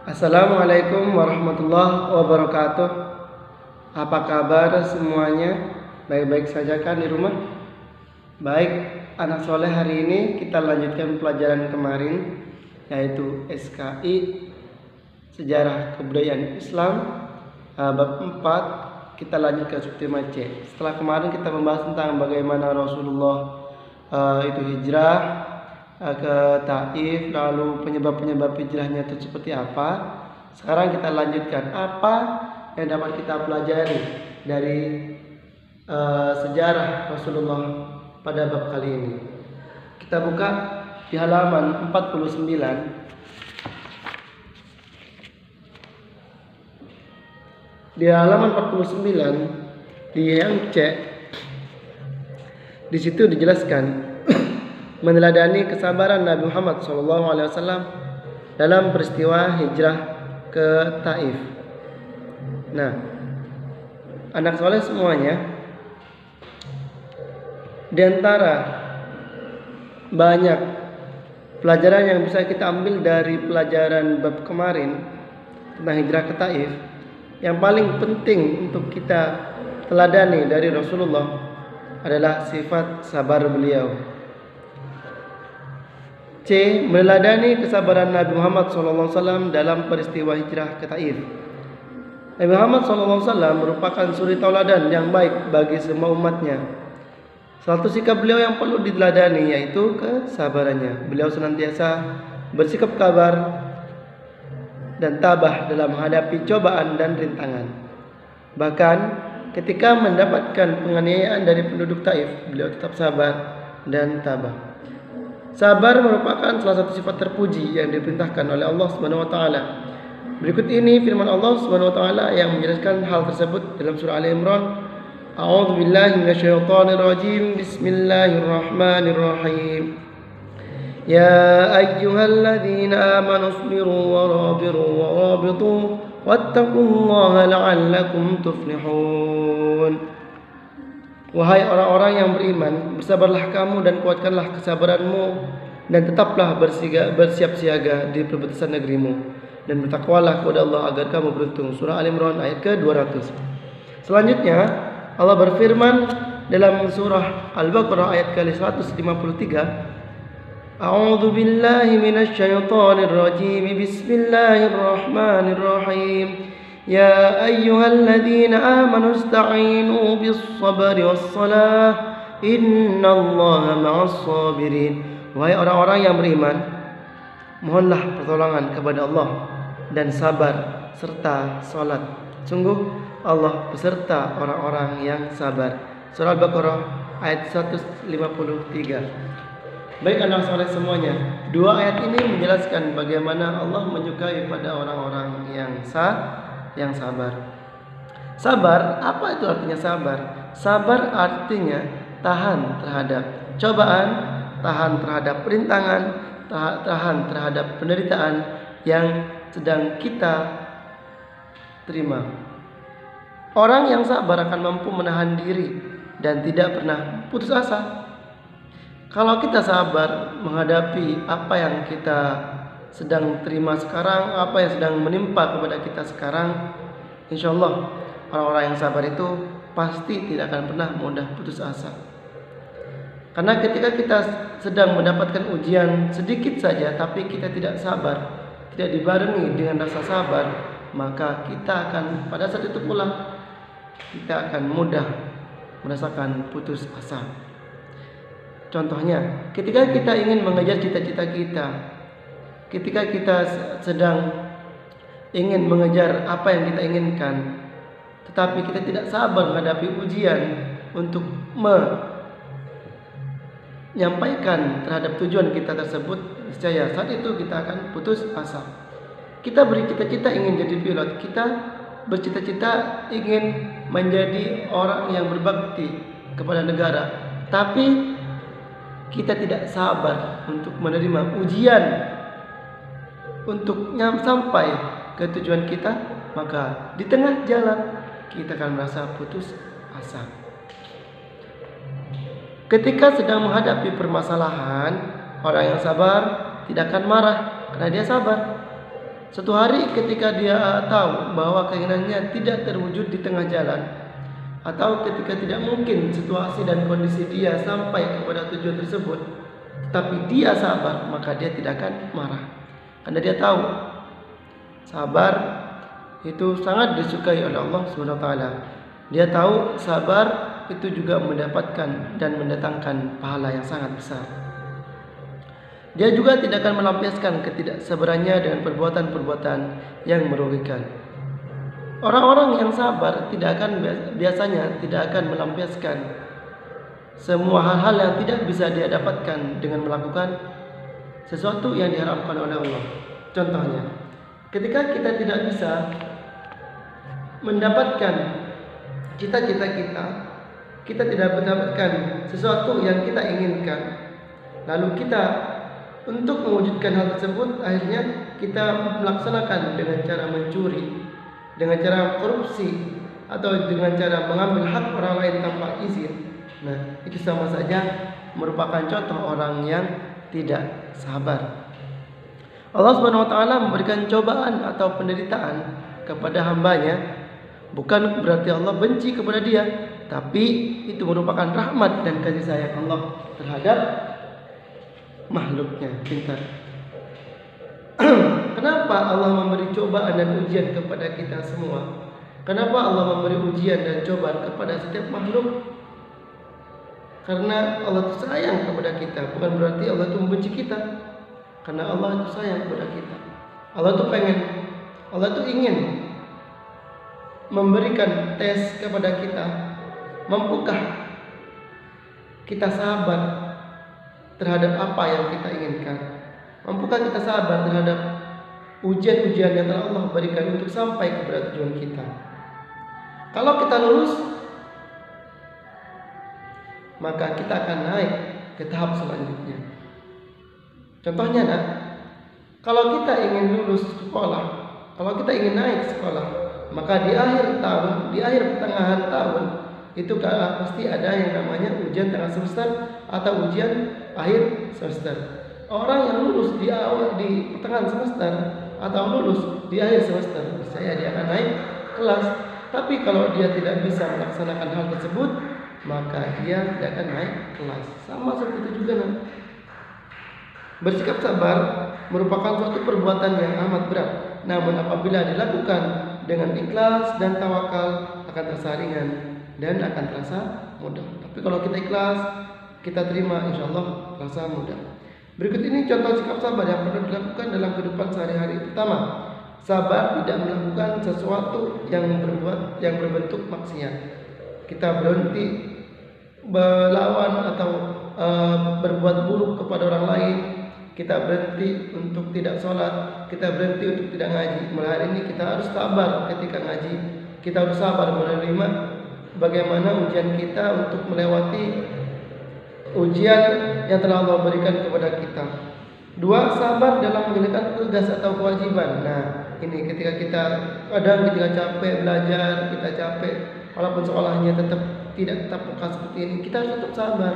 Assalamualaikum warahmatullahi wabarakatuh. Apa kabar semuanya? Baik-baik saja kan di rumah? Baik, anak soleh, hari ini kita lanjutkan pelajaran kemarin, yaitu SKI Sejarah Kebudayaan Islam bab 4. Kita lanjut ke subtema C. Setelah kemarin kita membahas tentang bagaimana Rasulullah itu hijrah ke Taif, lalu penyebab-penyebab hijrahnya itu seperti apa. Sekarang kita lanjutkan apa yang dapat kita pelajari dari sejarah Rasulullah pada bab kali ini. Kita buka di halaman 49. Di halaman 49 di yang C, di situ dijelaskan meneladani kesabaran Nabi Muhammad SAW dalam peristiwa hijrah ke Taif. Nah, anak soleh semuanya, di antara banyak pelajaran yang bisa kita ambil dari pelajaran bab kemarin tentang hijrah ke Taif, yang paling penting untuk kita teladani dari Rasulullah adalah sifat sabar beliau. C. Meneladani kesabaran Nabi Muhammad SAW dalam peristiwa hijrah ke Taif. Nabi Muhammad SAW merupakan suri tauladan yang baik bagi semua umatnya. Salah satu sikap beliau yang perlu diteladani yaitu kesabarannya. Beliau senantiasa bersikap sabar dan tabah dalam menghadapi cobaan dan rintangan. Bahkan ketika mendapatkan penganiayaan dari penduduk Taif, beliau tetap sabar dan tabah. Sabar merupakan salah satu sifat terpuji yang diperintahkan oleh Allah Subhanahu wa taala. Berikut ini firman Allah Subhanahu wa taala yang menjelaskan hal tersebut dalam surah Ali Imran. A'udzu billahi minasyaitonir rajim. Bismillahirrahmanirrahim. Ya ayyuhalladzina amanu isbiru warabiru warabitu wattaqullaha la'allakum tuflihun. Wahai orang-orang yang beriman, bersabarlah kamu dan kuatkanlah kesabaranmu, dan tetaplah bersiap siaga di perbatasan negerimu, dan bertakwalah kepada Allah agar kamu beruntung. Surah Al Imran ayat ke-200. Selanjutnya Allah berfirman dalam surah Al-Baqarah ayat ke-153, A'udzu billahi minasyaitonir rajim. Bismillahirrahmanirrahim. Ya ayyuhalladzina amanu ista'inu bis-sabri was-salah innallaha ma'as sabirin. Wahai orang-orang yang beriman, mohonlah pertolongan kepada Allah dan sabar serta salat. Sungguh Allah beserta orang-orang yang sabar. Surah Al-Baqarah ayat 153. Baik anak soleh semuanya, dua ayat ini menjelaskan bagaimana Allah menyukai pada orang-orang yang sabar. Sabar, apa itu artinya sabar? Sabar artinya tahan terhadap cobaan, tahan terhadap rintangan, tahan terhadap penderitaan yang sedang kita terima. Orang yang sabar akan mampu menahan diri dan tidak pernah putus asa. Kalau kita sabar menghadapi apa yang kita sedang terima sekarang, apa yang sedang menimpa kepada kita sekarang, insya Allah orang-orang yang sabar itu pasti tidak akan pernah mudah putus asa. Karena ketika kita sedang mendapatkan ujian sedikit saja tapi kita tidak sabar, tidak dibarengi dengan rasa sabar, maka kita akan pada saat itu pula kita akan mudah merasakan putus asa. Contohnya, ketika kita ingin mengejar cita-cita kita, ketika kita sedang ingin mengejar apa yang kita inginkan, tetapi kita tidak sabar menghadapi ujian untuk menyampaikan terhadap tujuan kita tersebut, niscaya saat itu kita akan putus asa. Kita bercita-cita ingin jadi pilot, kita bercita-cita ingin menjadi orang yang berbakti kepada negara, tapi kita tidak sabar untuk menerima ujian untuk sampai ke tujuan kita, maka di tengah jalan kita akan merasa putus asa. Ketika sedang menghadapi permasalahan, orang yang sabar tidak akan marah karena dia sabar. Suatu hari ketika dia tahu bahwa keinginannya tidak terwujud di tengah jalan, atau ketika tidak mungkin situasi dan kondisi dia sampai kepada tujuan tersebut, tapi dia sabar, maka dia tidak akan marah. Karena dia tahu sabar itu sangat disukai oleh Allah Subhanahu wa taala. Dia tahu sabar itu juga mendapatkan dan mendatangkan pahala yang sangat besar. Dia juga tidak akan melampiaskan ketidaksabarannya dengan perbuatan-perbuatan yang merugikan. Orang-orang yang sabar biasanya tidak akan melampiaskan semua hal-hal yang tidak bisa dia dapatkan dengan melakukan sesuatu yang diharapkan oleh Allah. Contohnya, ketika kita tidak bisa mendapatkan cita-cita kita tidak mendapatkan sesuatu yang kita inginkan, lalu kita untuk mewujudkan hal tersebut akhirnya kita melaksanakan dengan cara mencuri, dengan cara korupsi, atau dengan cara mengambil hak orang lain tanpa izin. Nah, itu sama saja merupakan contoh orang yang tidak sabar. Allah Subhanahu wa taala memberikan cobaan atau penderitaan kepada hambanya, bukan berarti Allah benci kepada dia, tapi itu merupakan rahmat dan kasih sayang Allah terhadap makhluknya. Pintar. Kenapa Allah memberi cobaan dan ujian kepada kita semua? Kenapa Allah memberi ujian dan cobaan kepada setiap makhluk? Karena Allah itu sayang kepada kita, bukan berarti Allah itu membenci kita. Karena Allah itu sayang kepada kita. Allah itu ingin memberikan tes kepada kita. Mampukah kita sabar terhadap apa yang kita inginkan? Mampukah kita sabar terhadap ujian-ujian yang telah Allah berikan untuk sampai kepada tujuan kita? Kalau kita lulus, maka kita akan naik ke tahap selanjutnya. Contohnya, kalau kita ingin lulus sekolah, kalau kita ingin naik sekolah, maka di akhir tahun, di akhir pertengahan tahun, itu pasti ada yang namanya ujian tengah semester atau ujian akhir semester. Orang yang lulus di pertengahan semester atau lulus di akhir semester, saya dia akan naik kelas. Tapi kalau dia tidak bisa melaksanakan hal tersebut, maka dia tidak akan naik kelas. Sama seperti itu juga. Bersikap sabar merupakan suatu perbuatan yang amat berat. Namun apabila dilakukan dengan ikhlas dan tawakal, akan terasa ringan dan akan terasa mudah. Tapi kalau kita ikhlas, kita terima, insya Allah terasa mudah. Berikut ini contoh sikap sabar yang perlu dilakukan dalam kehidupan sehari-hari. Pertama, sabar tidak melakukan sesuatu yang berbentuk maksiat. Kita berhenti melawan atau berbuat buruk kepada orang lain. Kita berhenti untuk tidak sholat, kita berhenti untuk tidak ngaji. Mulai hari ini kita harus sabar ketika ngaji. Kita harus sabar menerima bagaimana ujian kita untuk melewati ujian yang telah Allah berikan kepada kita. Dua, sabar dalam menjalankan tugas atau kewajiban. Nah, ini ketika kita capek belajar, kita capek, walaupun sekolahnya tidak tetap muka seperti ini, kita harus tetap sabar.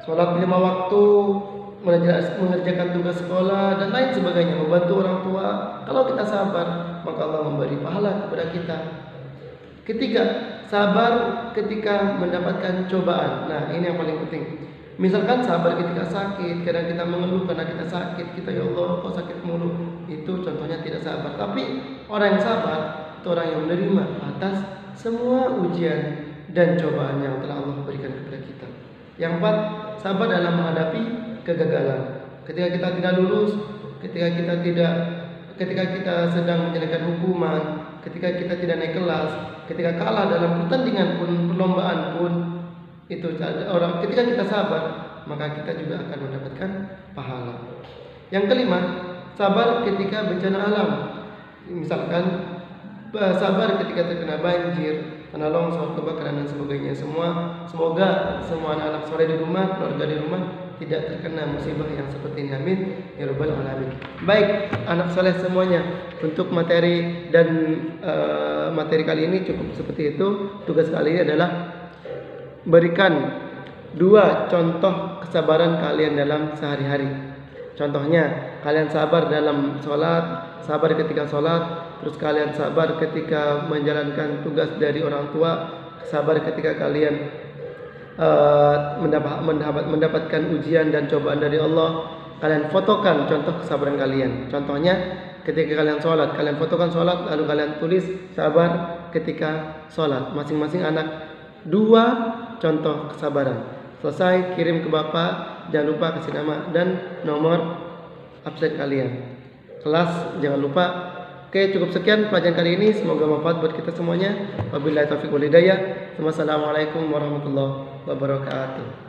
Sholat 5 waktu, mengerjakan tugas sekolah dan lain sebagainya, membantu orang tua. Kalau kita sabar, maka Allah memberi pahala kepada kita. Ketiga, sabar ketika mendapatkan cobaan. Nah, ini yang paling penting. Misalkan sabar ketika sakit, kadang kita mengeluh karena kita sakit, kita ya Allah kok sakit mulu. Itu contohnya tidak sabar. Tapi orang yang sabar itu orang yang menerima atas semua ujian dan cobaan yang telah Allah berikan kepada kita. Yang keempat, sabar dalam menghadapi kegagalan. Ketika kita tidak lulus, ketika kita sedang menjalankan hukuman, ketika kita tidak naik kelas, ketika kalah dalam pertandingan pun, perlombaan pun, itu orang ketika kita sabar, maka kita juga akan mendapatkan pahala. Yang kelima, sabar ketika bencana alam. Misalkan sabar ketika terkena banjir, tanah longsor, kebakaran dan sebagainya. Semoga semua anak-anak soleh di rumah, keluarga di rumah tidak terkena musibah yang seperti ini. Amin ya rabbal alamin. Baik, anak soleh semuanya, untuk materi dan materi kali ini cukup seperti itu. Tugas kali ini adalah berikan 2 contoh kesabaran kalian dalam sehari-hari. Contohnya, kalian sabar dalam sholat, sabar ketika sholat, terus kalian sabar ketika menjalankan tugas dari orang tua, sabar ketika kalian mendapatkan ujian dan cobaan dari Allah. Kalian fotokan contoh kesabaran kalian. Contohnya, ketika kalian sholat, kalian fotokan sholat, lalu kalian tulis sabar ketika sholat. Masing-masing anak 2 contoh kesabaran. Selesai, kirim ke bapak. Jangan lupa kasih nama dan nomor absen kalian. Kelas jangan lupa. Oke, cukup sekian pelajaran kali ini. Semoga bermanfaat buat kita semuanya. Wabillahi taufiq wal hidayah. Wassalamualaikum warahmatullahi wabarakatuh.